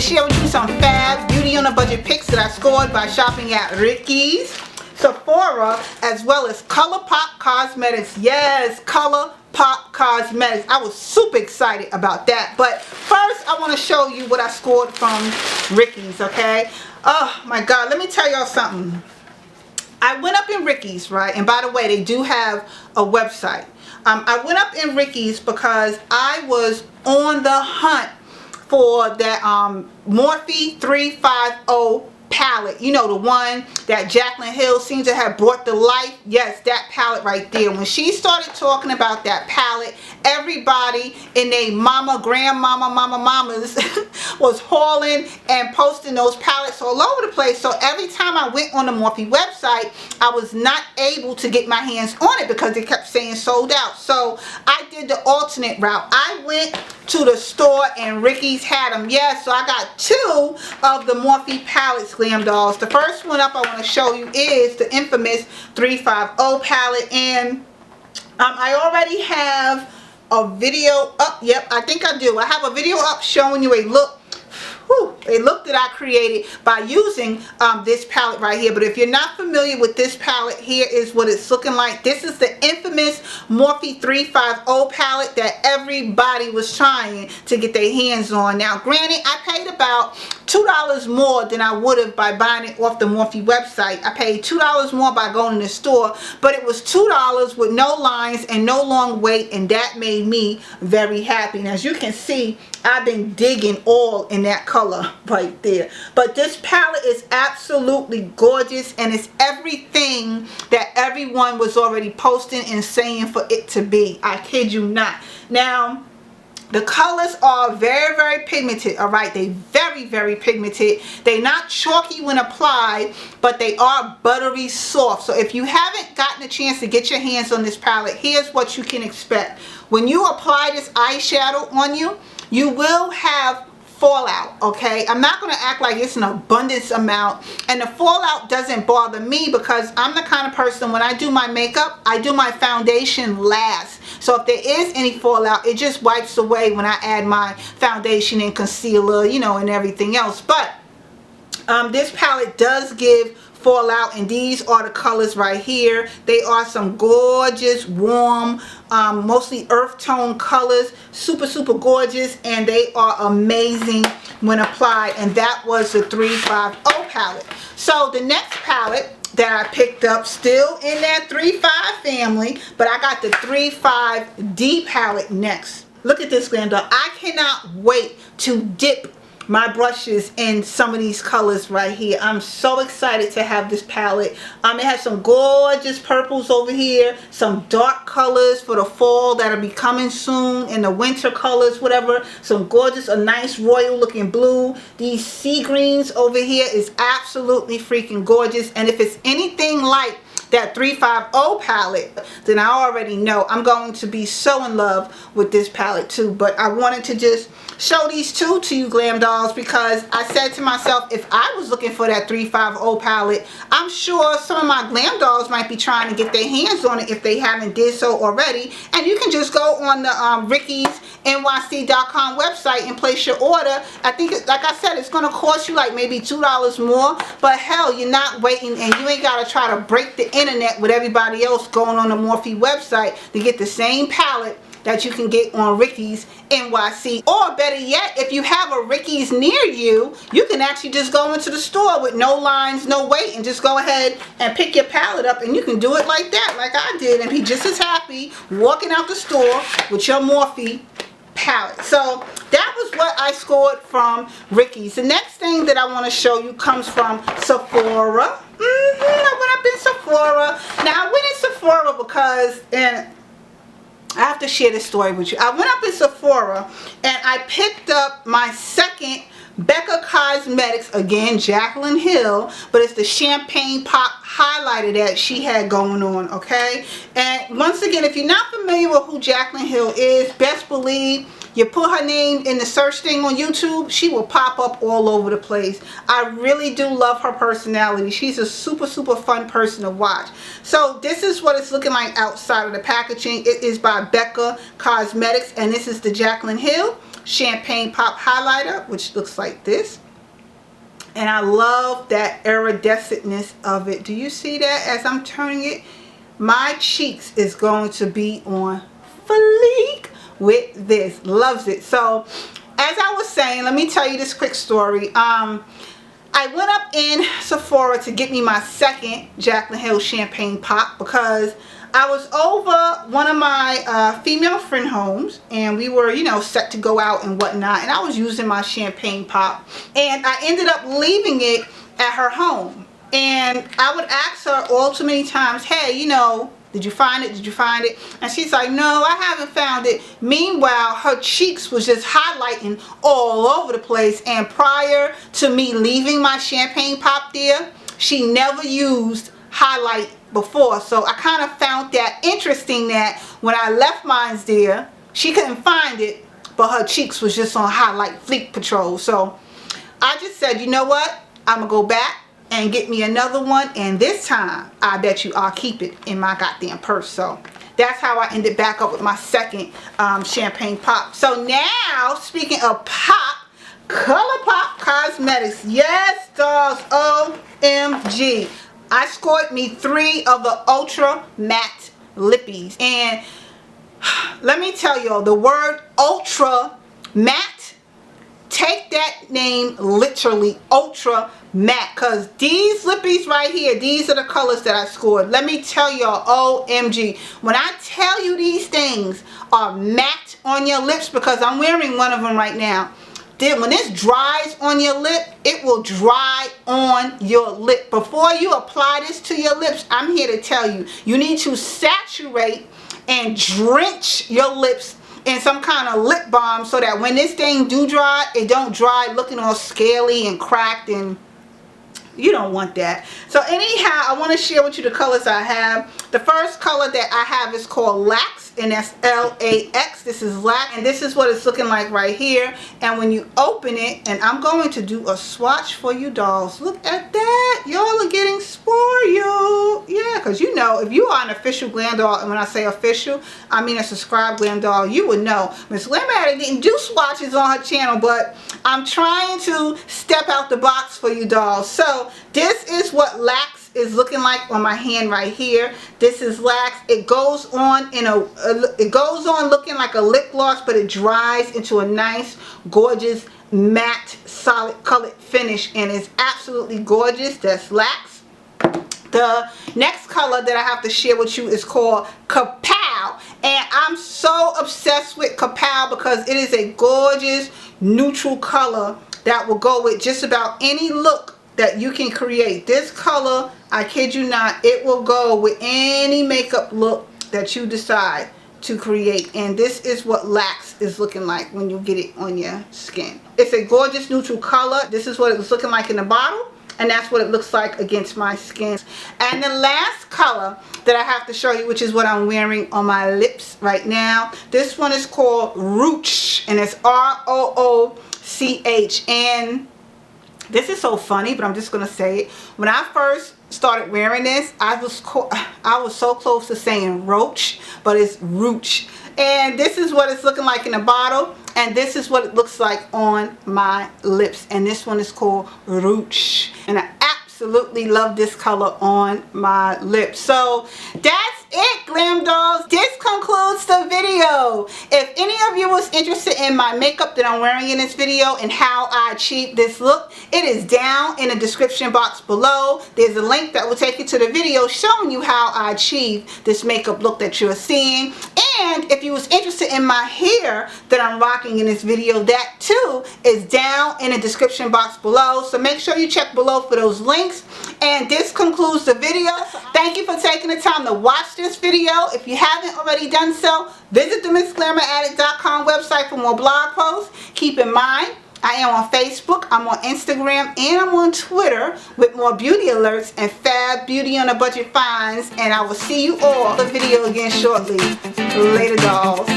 share with you some FAB Beauty on a Budget picks that I scored by shopping at Ricky's, Sephora, as well as ColourPop Cosmetics. Yes, ColourPop Cosmetics. I was super excited about that. But first, I want to show you what I scored from Ricky's, okay? Oh my God, let me tell y'all something. I went up in Ricky's, right? And by the way, they do have a website. I went up in Ricky's because I was on the hunt for that Morphe 350 palette. You know, the one that Jaclyn Hill seems to have brought to life. Yes, that palette right there. When she started talking about that palette, everybody in their mamas was hauling and posting those palettes all over the place. So every time I went on the Morphe website, I was not able to get my hands on it because they kept saying sold out. So I did the alternate route. I went to the store and Ricky's had them. Yes, so I got two of the Morphe palettes, GlamDollz. The first one up I want to show you is the infamous 350 palette, and I already have a video up. Yep, I think I do. I have a video up showing you a look that I created by using this palette right here. But if you're not familiar with this palette, here is what it's looking like. This is the infamous Morphe 350 palette that everybody was trying to get their hands on. Now granted, I paid about $2 more than I would have by buying it off the Morphe website. I paid $2 more by going to the store, but it was $2 with no lines and no long wait, and that made me very happy. And as you can see, I've been digging all in that color right there. But this palette is absolutely gorgeous, and it's everything that everyone was already posting and saying for it to be. I kid you not. Now, the colors are very, very pigmented, all right? They very pigmented. They're not chalky when applied, but they are buttery soft. So if you haven't gotten a chance to get your hands on this palette, here's what you can expect. When you apply this eyeshadow on you, you will have fallout, okay? I'm not going to act like it's an abundance amount, and the fallout doesn't bother me because I'm the kind of person, when I do my makeup, I do my foundation last. So if there is any fallout, it just wipes away when I add my foundation and concealer, you know, and everything else. But this palette does give fallout, and these are the colors right here. They are some gorgeous, warm, mostly earth tone colors. Super gorgeous, and they are amazing when applied. And that was the 350 palette. So the next palette that I picked up, still in that 3.5 family, but I got the 3.5D palette next. Look at this, GlamDollz. I cannot wait to dip my brushes in some of these colors right here. I'm so excited to have this palette. It has some gorgeous purples over here, some dark colors for the fall that'll be coming soon, and the winter colors, whatever. Some gorgeous, a nice royal looking blue. These sea greens over here is absolutely freaking gorgeous. And if it's anything like that 350 palette, then I already know I'm going to be so in love with this palette too. But I wanted to just show these two to you, GlamDollz, because I said to myself, if I was looking for that 350 palette, I'm sure some of my GlamDollz might be trying to get their hands on it if they haven't did so already. And you can just go on the Ricky's NYC.com website and place your order. I think, like I said, it's going to cost you like maybe $2 more, but hell, you're not waiting, and you ain't got to try to break the internet with everybody else going on the Morphe website to get the same palette that you can get on Ricky's NYC. Or better yet, if you have a Ricky's near you, you can actually just go into the store with no lines, no wait, and just go ahead and pick your palette up, and you can do it like that, like I did, and be just as happy walking out the store with your Morphe palette. So that was what I scored from Ricky's. The next thing that I want to show you comes from Sephora. I went up in Sephora. Now I went in Sephora because, and I have to share this story with you. I went up in Sephora and I picked up my second Becca Cosmetics, again Jaclyn Hill, but it's the champagne pop highlighter that she had going on, okay? And once again, if you're not familiar with who Jaclyn Hill is, best believe you put her name in the search thing on YouTube, she will pop up all over the place. I really do love her personality. She's a super fun person to watch. So this is what it's looking like outside of the packaging. It is by Becca Cosmetics, and this is the Jaclyn Hill Champagne Pop highlighter, which looks like this. And I love that iridescentness of it. Do you see that as I'm turning it? My cheeks is going to be on fleek with this. Loves it. So as I was saying, let me tell you this quick story. I went up in Sephora to get me my second Jaclyn Hill Champagne Pop because I was over one of my female friend homes, and we were, you know, set to go out and whatnot, and I was using my Champagne Pop, and I ended up leaving it at her home. And I would ask her all too many times, hey, you know, did you find it? Did you find it? And she's like, no, I haven't found it. Meanwhile, her cheeks was just highlighting all over the place. And prior to me leaving my Champagne Pop there, she never used highlight before. So I kind of found that interesting that when I left mine there, she couldn't find it, but her cheeks was just on highlight fleek patrol. So I just said, you know what? I'm going to go back and get me another one, and this time I bet you I'll keep it in my goddamn purse. So that's how I ended back up with my second Champagne Pop. So now, speaking of pop, ColourPop Cosmetics. Yes, dolls, OMG. I scored me 3 of the Ultra Matte Lippies, and let me tell y'all, the word Ultra Matte, take that name literally, Ultra Matte, because these lippies right here, these are the colors that I scored. Let me tell y'all, OMG, when I tell you these things are matte on your lips, because I'm wearing one of them right now, then when this dries on your lip, it will dry on your lip. Before you apply this to your lips, I'm here to tell you, you need to saturate and drench your lips in some kind of lip balm so that when this thing do dry, it don't dry looking all scaly and cracked, and you don't want that. So anyhow, I want to share with you the colors I have. The first color that I have is called Lax, and that's L-A-X. This is Lax, and this is what it's looking like right here. And when you open it, and I'm going to do a swatch for you dolls. Look at that. Y'all are getting spoiled. Yeah, because you know, if you are an official GlamDoll, and when I say official, I mean a subscribed GlamDoll, you would know. Miss Glam Addict didn't do swatches on her channel, but I'm trying to step out the box for you dolls. So this is what Lax is looking like on my hand right here. This is Lax. It goes on in it goes on looking like a lip gloss, but it dries into a nice, gorgeous, matte, solid colored finish, and it's absolutely gorgeous. That's Lax. The next color that I have to share with you is called Kapow, and I'm so obsessed with Kapow because it is a gorgeous neutral color that will go with just about any look that you can create. This color, I kid you not, it will go with any makeup look that you decide to create. And this is what Lax is looking like when you get it on your skin. It's a gorgeous neutral color. This is what it was looking like in the bottle, and that's what it looks like against my skin. And the last color that I have to show you, which is what I'm wearing on my lips right now, this one is called Rooch, and it's R-O-O-C-H. And this is so funny, but I'm just gonna say it. When I first started wearing this, I was so close to saying roach, but it's Rooch. And this is what it's looking like in the bottle, and this is what it looks like on my lips. And this one is called Rooch, and I absolutely love this color on my lips. So that's it, GlamDollz. This concludes the video. If any of you was interested in my makeup that I'm wearing in this video and how I achieved this look, it is down in the description box below. There's a link that will take you to the video showing you how I achieved this makeup look that you're seeing. And if you was interested in my hair that I'm rocking in this video, that too is down in the description box below. So make sure you check below for those links. And this concludes the video. Thank you for taking the time to watch this video. If you haven't already done so, visit the MissGlamourAddict.com website for more blog posts. Keep in mind, I am on Facebook, I'm on Instagram, and I'm on Twitter with more beauty alerts and FAB Beauty on a Budget finds. And I will see you all in the video again shortly. Later, dolls.